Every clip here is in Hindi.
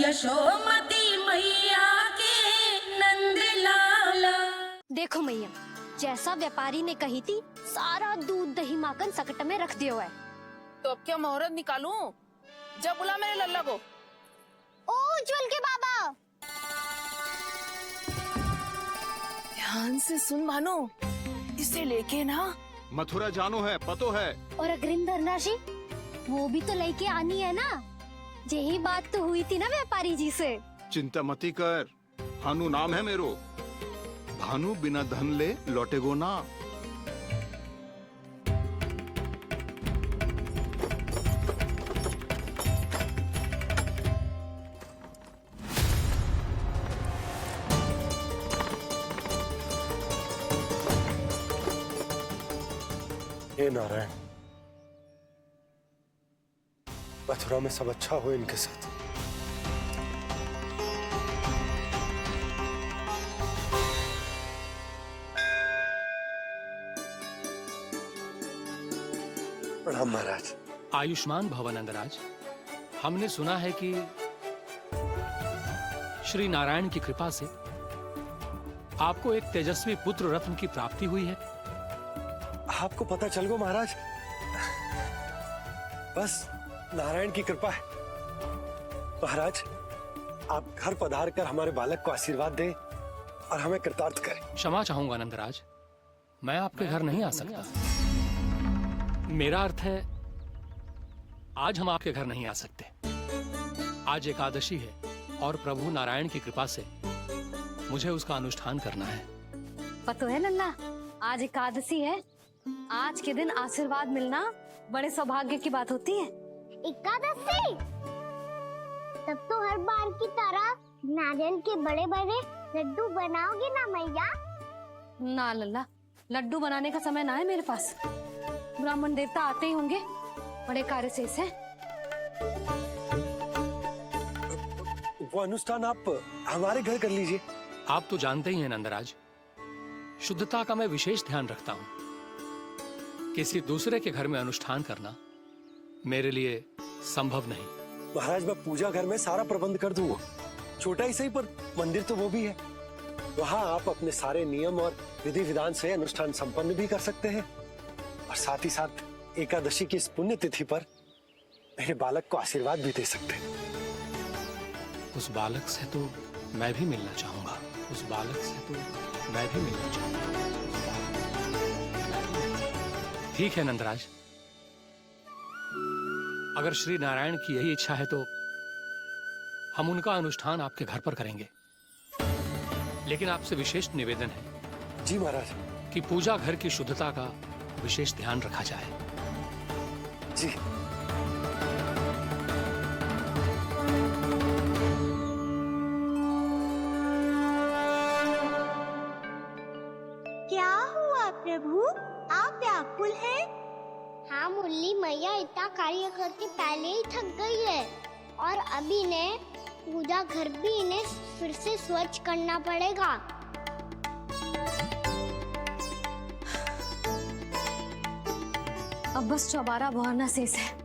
यशोमती मैया के नंद लाला। देखो मैया, जैसा व्यापारी ने कही थी सारा दूध दही माखन सकट में रख दियो है। तो अब क्या मुहूर्त निकालूं? जब बुला मेरे लल्ला को। ओ उज्जवल के बाबा, ध्यान से सुन भानु, इसे लेके ना मथुरा जानो है, पतो है। और अग्रिम धनराशि वो भी तो लेके आनी है ना। यही बात तो हुई थी ना व्यापारी जी से। चिंता मती कर, भानु नाम है मेरो। भानु बिना धन ले लौटेगो ना। हे नारायण, मथुरा में सब अच्छा हो इनके साथ। प्रणाम महाराज। आयुष्मान भव नंदराज। हमने सुना है कि श्री नारायण की कृपा से आपको एक तेजस्वी पुत्र रत्न की प्राप्ति हुई है। आपको पता चल गो महाराज, बस नारायण की कृपा है। महाराज, आप घर पधार कर हमारे बालक को आशीर्वाद दें और हमें कृतार्थ करें। क्षमा चाहूंगा नंदराज, मैं आपके घर नहीं आ सकता। मेरा अर्थ है आज हम आपके घर नहीं आ सकते। आज एकादशी है और प्रभु नारायण की कृपा से मुझे उसका अनुष्ठान करना है। पता है नन्ना, आज एकादशी है। आज के दिन आशीर्वाद मिलना बड़े सौभाग्य की बात होती है। एकादशी, तब तो हर बार की तरह नारियल के बड़े बड़े लड्डू बनाओगे ना मैया? ना लल्ला, लड्डू बनाने का समय ना है मेरे पास। ब्राह्मण देवता आते ही होंगे, बड़े कार्य शेष हैं। वो अनुष्ठान आप हमारे घर कर लीजिए। आप तो जानते ही हैं नंदराज, शुद्धता का मैं विशेष ध्यान रखता हूं। किसी दूसरे के घर में अनुष्ठान करना मेरे लिए संभव नहीं। महाराज, मैं पूजा घर में सारा प्रबंध कर दूंगा। छोटा ही सही, पर मंदिर तो वो भी है। वहाँ आप अपने सारे नियम और विधि विधान से अनुष्ठान संपन्न भी कर सकते हैं और साथ ही साथ एकादशी की इस पुण्य तिथि पर मेरे बालक को आशीर्वाद भी दे सकते हैं। उस बालक से तो मैं भी मिलना चाहूंगा। उस बालक से तो मैं भी मिलना चाहूंगा। ठीक है नंदराज, अगर श्री नारायण की यही इच्छा है तो हम उनका अनुष्ठान आपके घर पर करेंगे। लेकिन आपसे विशेष निवेदन है जी महाराज, कि पूजा घर की शुद्धता का विशेष ध्यान रखा जाए। जी। क्या हुआ प्रभु, आप व्याकुल हैं? हाँ मुरली मैया इतना कार्य करके पहले ही थक गई है और अभी इन्हें पूजा घर भी इन्हें फिर से स्वच्छ करना पड़ेगा। अब बस चौबारा बहाना शेष है।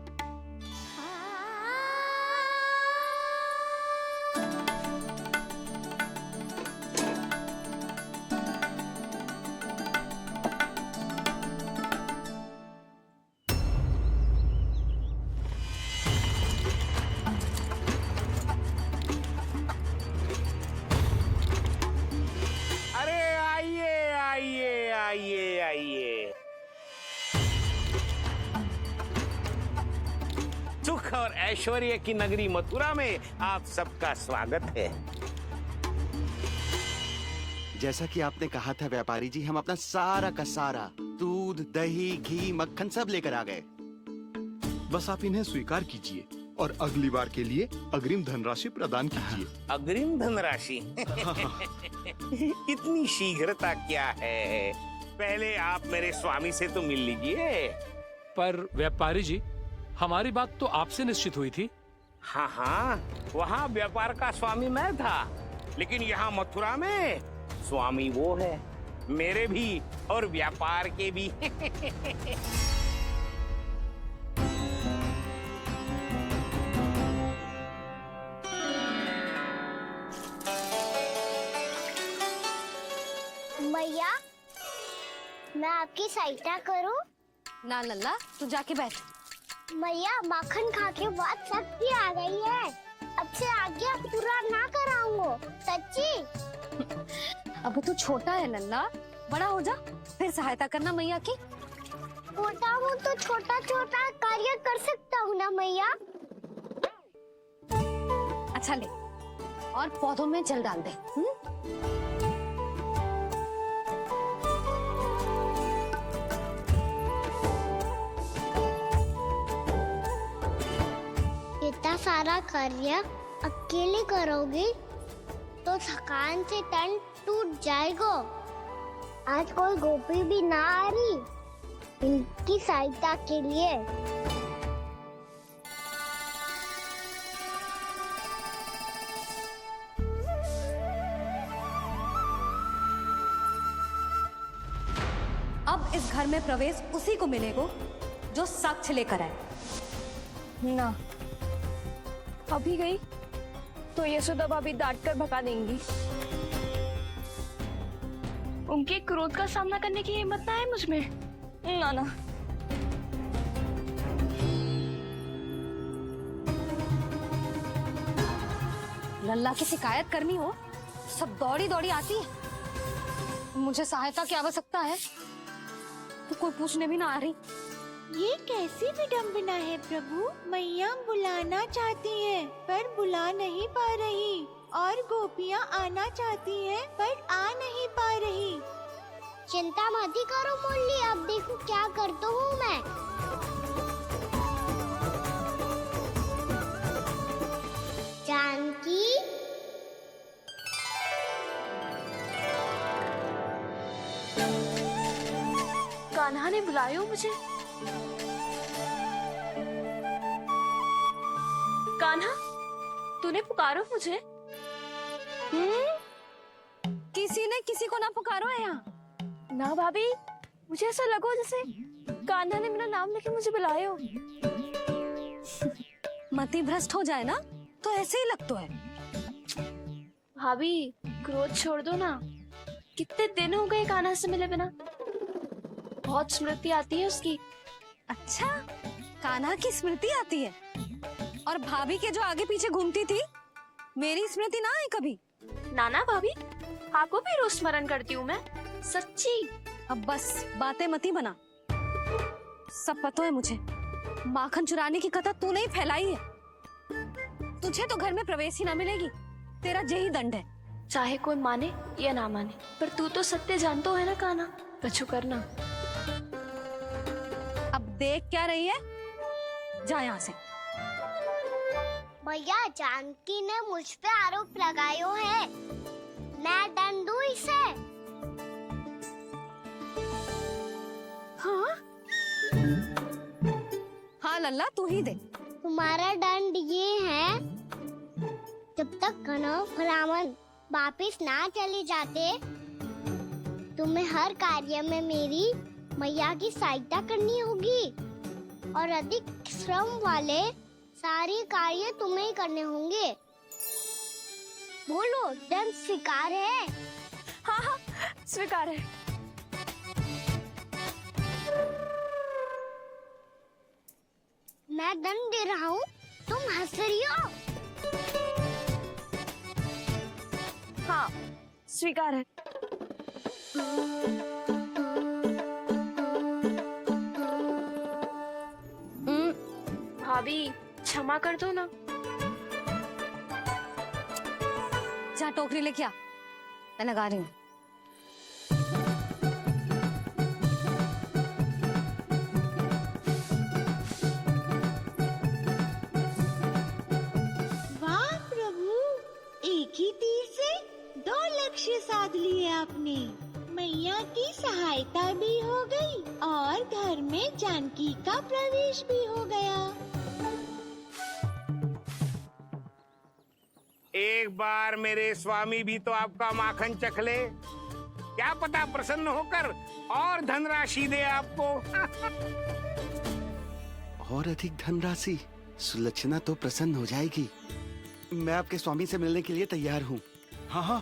सुख और ऐश्वर्य की नगरी मथुरा में आप सबका स्वागत है। जैसा कि आपने कहा था व्यापारी जी, हम अपना सारा का सारा दूध दही घी मक्खन सब लेकर आ गए। बस आप इन्हें स्वीकार कीजिए और अगली बार के लिए अग्रिम धनराशि प्रदान कीजिए। अग्रिम धनराशि? इतनी शीघ्रता क्या है? पहले आप मेरे स्वामी से तो मिल लीजिए। पर व्यापारी जी, हमारी बात तो आपसे निश्चित हुई थी। हाँ हाँ, वहाँ व्यापार का स्वामी मैं था, लेकिन यहाँ मथुरा में स्वामी वो है, मेरे भी और व्यापार के भी। मैं आपकी सहायता करूं? ना लल्ला, तू जाके बैठ। मैया माखन खा के बहुत शक्ति आ गई है। अब से आगे पूरा ना कराऊंगा, सच्ची। अब तू छोटा है लल्ला, बड़ा हो जा फिर सहायता करना मैया की। छोटा हूँ तो छोटा छोटा कार्य कर सकता हूँ ना मैया। अच्छा ले, और पौधों में जल डाल दे। इतना सारा कार्य अकेले करोगे तो थकान से तन टूट जाएगा। आज कोई गोपी भी ना आ रही इनकी सहायता के लिए। अब इस घर में प्रवेश उसी को मिलेगा जो साक्ष्य लेकर आए। ना, अभी गई तो यशोदा भाभी डांट कर भगा देंगी। उनके क्रोध का सामना करने की हिम्मत ना है मुझ में। ना ना, लल्ला की शिकायत करनी हो सब दौड़ी दौड़ी आती है। मुझे सहायता की आवश्यकता है तो कोई पूछने भी ना आ रही। ये कैसी विडंबना है प्रभु। मैया बुलाना चाहती हैं पर बुला नहीं पा रही, और गोपियाँ आना चाहती हैं पर आ नहीं पा रही। चिंता मत ही करो मुरली, अब देखो क्या करता हूँ मैं। जानकी, कान्हा ने बुलाया मुझे। कान्हा, तूने पुकारो मुझे। किसी ने किसी को ना पुकारो है यहाँ। ना भाभी, मुझे ऐसा लगो जैसे कान्हा ने मेरा नाम लेके मुझे बुलाया हो। मति भ्रष्ट हो जाए ना तो ऐसे ही लगता है। भाभी, क्रोध छोड़ दो ना। कितने दिन हो गए कान्हा से मिले बिना। बहुत स्मृति आती है उसकी। अच्छा, कान्हा की स्मृति आती है? और भाभी के जो आगे पीछे घूमती थी, मेरी स्मृति ना आई कभी? नाना भाभी, आपको भी रोज स्मरण करती हूँ मैं, सच्ची। अब बस बातें मत ही बना। सब पता है मुझे। माखन चुराने की कथा तूने ही फैलाई है। तुझे तो घर में प्रवेश ही ना मिलेगी। तेरा यही दंड है। चाहे कोई माने या ना माने, पर तू तो सत्य जानतो है ना कान्हा। कछु करना। अब देख क्या रही है, जा यहाँ से। भैया, जानकी ने मुझ पे आरोप लगायो है, मैं दंड दूं इसे? हाँ हाँ लल्ला, तू ही दे। तुम्हारा दंड ये है, जब तक कनव ब्राह्मण वापिस ना चले जाते, तुम्हें हर कार्य में मेरी मैया की सहायता करनी होगी, और अधिक श्रम वाले सारे कार्य तुम्हें ही करने होंगे। बोलो, दंड स्वीकार है? हाँ हाँ, स्वीकार है। मैं दंड दे रहा हूँ, तुम हंस रही हो? हाँ, स्वीकार है। भाभी, क्षमा कर दो ना। जा टोकरी लेके आ, मैं लगा रही हूँ। वाह प्रभु, एक ही तीर से 2 लक्ष्य साध लिए आपने। मैया की सहायता भी हो गई और घर में जानकी का प्रवेश भी हो गया। एक बार मेरे स्वामी भी तो आपका माखन चख ले, क्या पता प्रसन्न होकर और धनराशि दे आपको। और अधिक धनराशि? सुलक्षणा तो प्रसन्न हो जाएगी। मैं आपके स्वामी से मिलने के लिए तैयार हूँ। हाँ हाँ,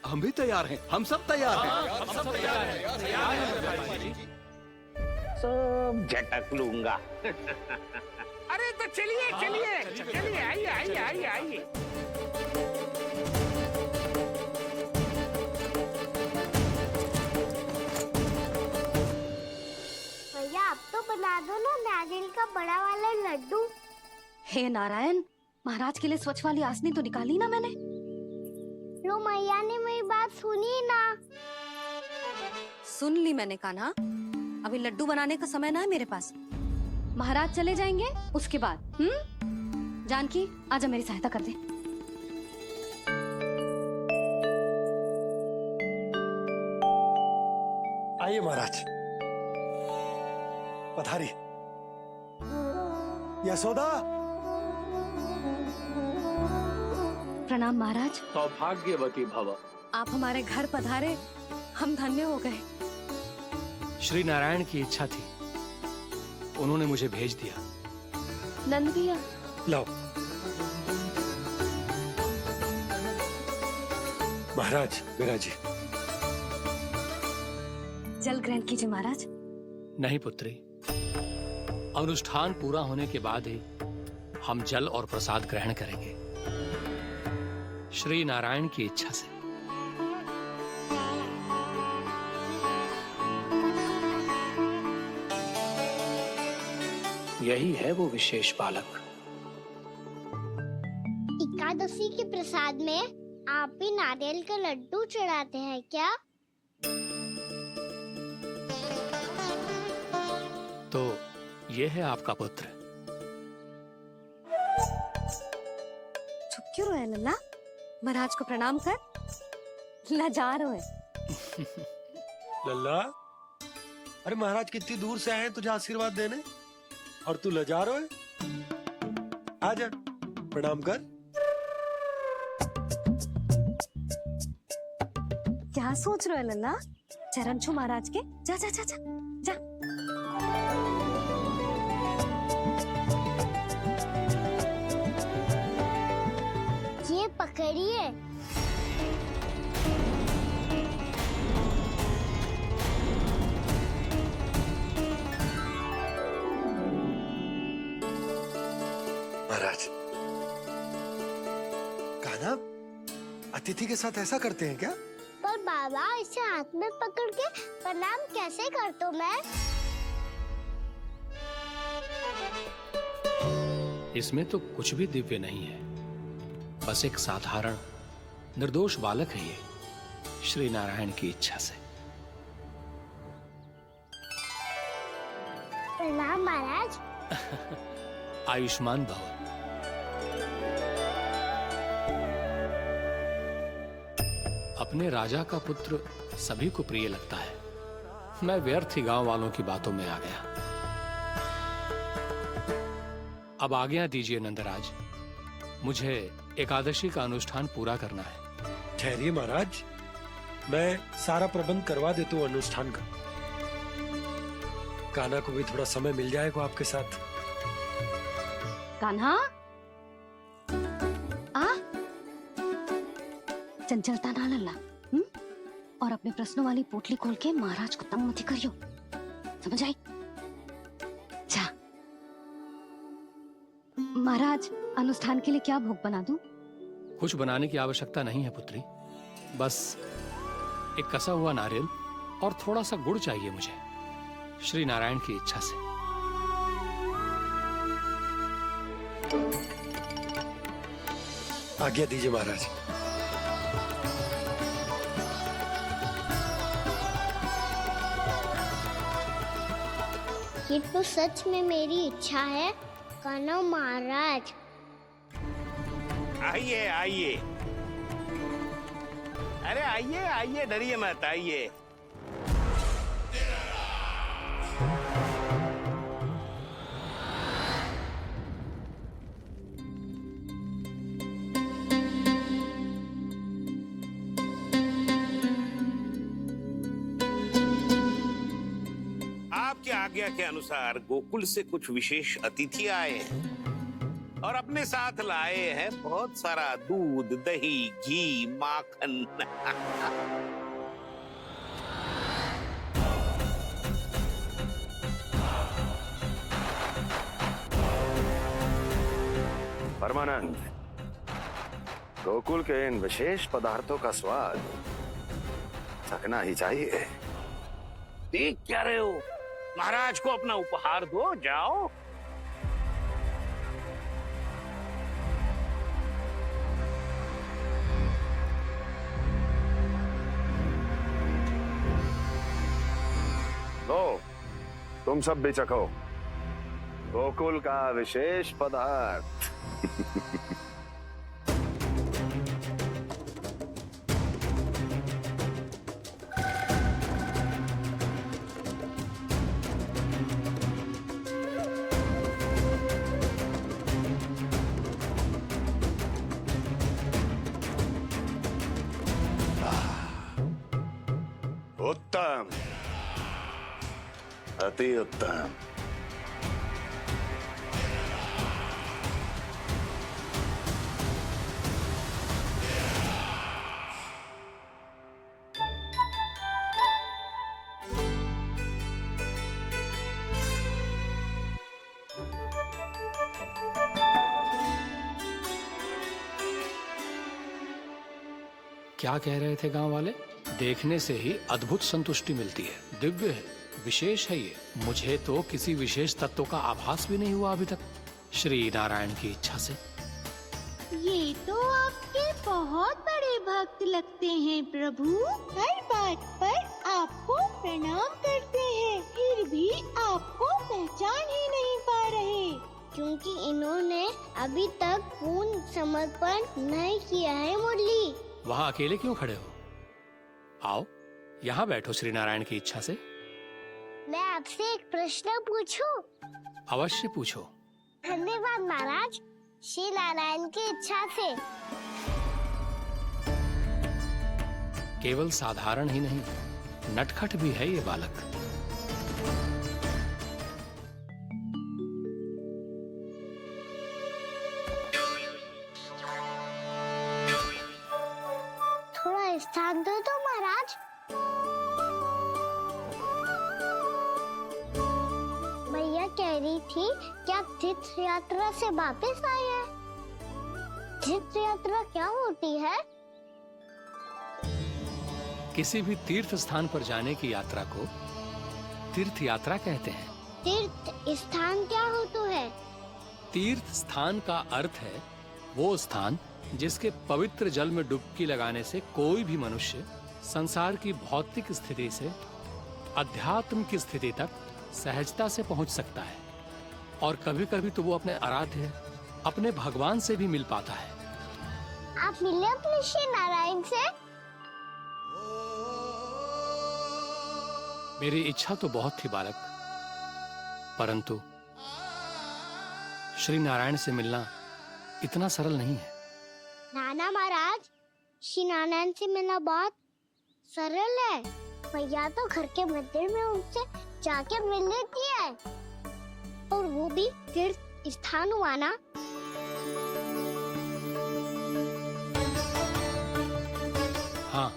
हम भी तैयार हैं, हम सब तैयार हैं। सब झटक लूंगा। अरे तो चलिए चलिए चलिए, आइए आइए आइए आइए। भैया आप तो बना दो ना नारियल का बड़ा वाला लड्डू। हे नारायण, महाराज के लिए स्वच्छ वाली आसनी तो निकाली ना मैंने। लो मैया ने मेरी बात सुनी ना। सुन ली मैंने कान्हा, अभी लड्डू बनाने का समय ना है मेरे पास। महाराज चले जाएंगे उसके बाद। जानकी आजा मेरी सहायता कर दे। आइए महाराज, पधारी। यशोदा, प्रणाम महाराज। सौभाग्यवती भव। आप हमारे घर पधारे, हम धन्य हो गए। श्री नारायण की इच्छा थी, उन्होंने मुझे भेज दिया। नंद भैया, लाओ। महाराज, विराजी। जल ग्रहण कीजिए महाराज। नहीं पुत्री, अनुष्ठान पूरा होने के बाद ही हम जल और प्रसाद ग्रहण करेंगे, श्री नारायण की इच्छा से। यही है वो विशेष बालक। एकादशी के प्रसाद में आप भी नारियल का लड्डू चढ़ाते हैं क्या? तो ये है आपका पुत्र। चुप क्यों रोए लल्ला? महाराज को प्रणाम कर। लजा रोए। लल्ला, अरे महाराज कितनी दूर से आए हैं तुझे आशीर्वाद देने, और तू लजा रहा है? आजा, प्रणाम कर। क्या सोच रहे हो लल्ला? चरण छू महाराज के। जा जा जा जा जा। ये पकड़िए। महाराज, कान्हा, अतिथि के साथ ऐसा करते हैं क्या? पर बाबा, इसे हाथ में पकड़ के प्रणाम कैसे करता हूँ मैं? इसमें तो कुछ भी दिव्य नहीं है, बस एक साधारण निर्दोष बालक है ये, श्री नारायण की इच्छा से। प्रणाम महाराज। आयुष्मान भव। अपने राजा का पुत्र सभी को प्रिय लगता है। मैं व्यर्थ ही गांव वालों की बातों में आ गया। अब आज्ञा दीजिए नंदराज, मुझे एकादशी का अनुष्ठान पूरा करना है। ठहरिए महाराज, मैं सारा प्रबंध करवा देता हूँ अनुष्ठान का। कान्हा को भी थोड़ा समय मिल जाएगा आपके साथ। कान्हा, आ चंचलता ना लल्ला। और अपने प्रश्नों वाली पोटली खोल के महाराज को तंग मत करियो, समझ आई? जा। महाराज, अनुष्ठान के लिए क्या भोग बना दूं? कुछ बनाने की आवश्यकता नहीं है पुत्री, बस एक कसा हुआ नारियल और थोड़ा सा गुड़ चाहिए मुझे, श्री नारायण की इच्छा से। आज्ञा दीजिए महाराज। ये तो सच में मेरी इच्छा है कान्हा महाराज। आइए आइए, अरे आइए आइए, डरिए मत, आइए। आपकी आज्ञा के अनुसार गोकुल से कुछ विशेष अतिथि आए हैं और अपने साथ लाए हैं बहुत सारा दूध, दही, घी, माखन। परमानंद, गोकुल के इन विशेष पदार्थों का स्वाद चखना ही चाहिए। देख क्या रहे हो? महाराज को अपना उपहार दो, जाओ। लो, तुम सब भी चखो गोकुल का विशेष पदार्थ। उत्तम, अति उत्तम। क्या कह रहे थे गांव वाले? देखने से ही अद्भुत संतुष्टि मिलती है, दिव्य है, विशेष है ये। मुझे तो किसी विशेष तत्व का आभास भी नहीं हुआ अभी तक, श्री नारायण की इच्छा से। ये तो आपके बहुत बड़े भक्त लगते हैं प्रभु। हर बात पर आपको प्रणाम करते हैं, फिर भी आपको पहचान ही नहीं पा रहे। क्योंकि इन्होंने अभी तक पूर्ण समर्पण नहीं किया है मुरली। वहाँ अकेले क्यों खड़े हो? आओ यहाँ बैठो श्री नारायण की इच्छा से। मैं आपसे एक प्रश्न पूछूं? अवश्य पूछो। धन्यवाद महाराज, श्री नारायण की इच्छा से। केवल साधारण ही नहीं, नटखट भी है ये बालक। थोड़ा स्थान दो तो महाराज। मैया कह रही थी कि आप तीर्थ यात्रा से वापस आए हैं। तीर्थ यात्रा क्या होती है? किसी भी तीर्थ स्थान पर जाने की यात्रा को तीर्थ यात्रा कहते हैं। तीर्थ स्थान क्या होता है? तीर्थ स्थान का अर्थ है वो स्थान जिसके पवित्र जल में डुबकी लगाने से कोई भी मनुष्य संसार की भौतिक स्थिति से अध्यात्म की स्थिति तक सहजता से पहुंच सकता है, और कभी कभी तो वो अपने आराध्य, अपने भगवान से भी मिल पाता है। आप मिले अपने श्री नारायण से? मेरी इच्छा तो बहुत थी बालक, परंतु श्री नारायण से मिलना इतना सरल नहीं है। नाना महाराज, श्री नारायण से मिलना बहुत सरल है। मैया तो घर के मंदिर में उनसे जाके मिल लेती है, और वो भी तीर्थ स्थान हुआ ना। हाँ,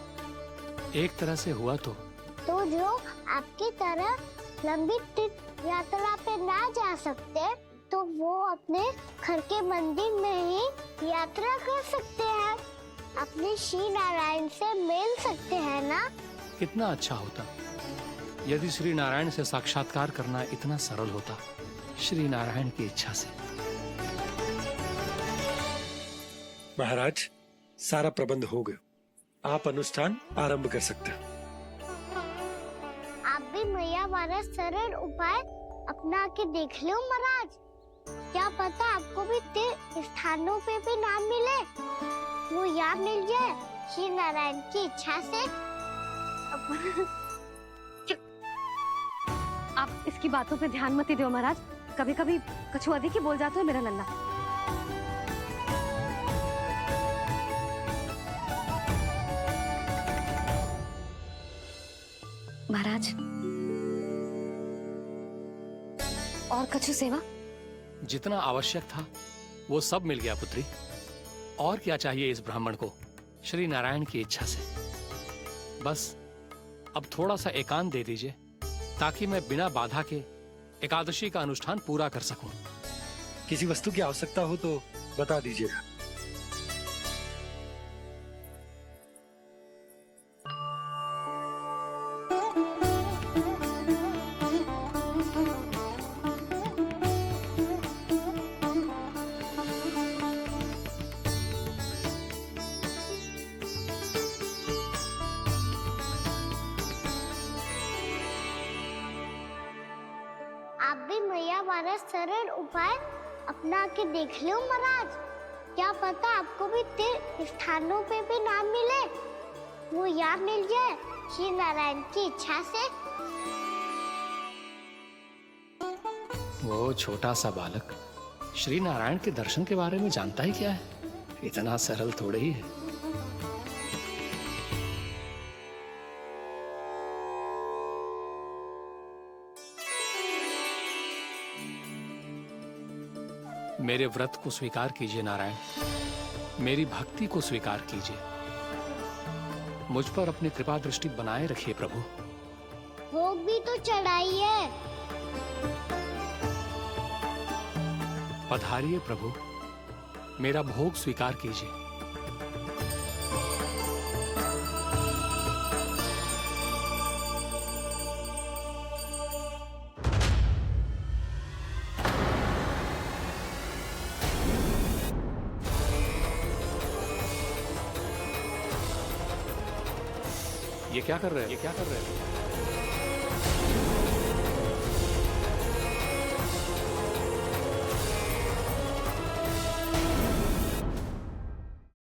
एक तरह से हुआ तो जो आपकी तरह लंबी तीर्थ यात्रा पे ना जा सकते, तो वो अपने घर के मंदिर में ही यात्रा कर सकते हैं, अपने श्री नारायण से मिल सकते हैं ना। कितना अच्छा होता यदि श्री नारायण से साक्षात्कार करना इतना सरल होता, श्री नारायण की इच्छा से। महाराज, सारा प्रबंध हो गया, आप अनुष्ठान आरंभ कर सकते हैं। आप भी मैया वाला सरल उपाय अपना के देख लो महाराज। क्या पता आपको भी तीर्थ स्थानों पे भी नाम मिले, वो यहाँ मिल जाए श्री नारायण की इच्छा से। आप इसकी बातों पे ध्यान मत दो महाराज, कभी कभी कछु अधिक ही बोल जाते हो मेरा लल्ला। महाराज, और कछु सेवा? जितना आवश्यक था वो सब मिल गया पुत्री। और क्या चाहिए इस ब्राह्मण को श्री नारायण की इच्छा से। बस अब थोड़ा सा एकांत दे दीजिए ताकि मैं बिना बाधा के एकादशी का अनुष्ठान पूरा कर सकूं। किसी वस्तु की आवश्यकता हो तो बता दीजिएगा। आप भी मैया वाला सरल उपाय अपना के देख लो महाराज। क्या पता आपको भी तीर्थ स्थानों पे भी नाम मिले, वो यहाँ मिल जाए श्री नारायण की इच्छा से। वो छोटा सा बालक श्री नारायण के दर्शन के बारे में जानता ही क्या है? इतना सरल थोड़े ही है। मेरे व्रत को स्वीकार कीजिए नारायण, मेरी भक्ति को स्वीकार कीजिए। मुझ पर अपनी कृपा दृष्टि बनाए रखिए प्रभु। भोग भी तो चढ़ाइए। पधारिए प्रभु, मेरा भोग स्वीकार कीजिए। ये क्या कर रहे हैं?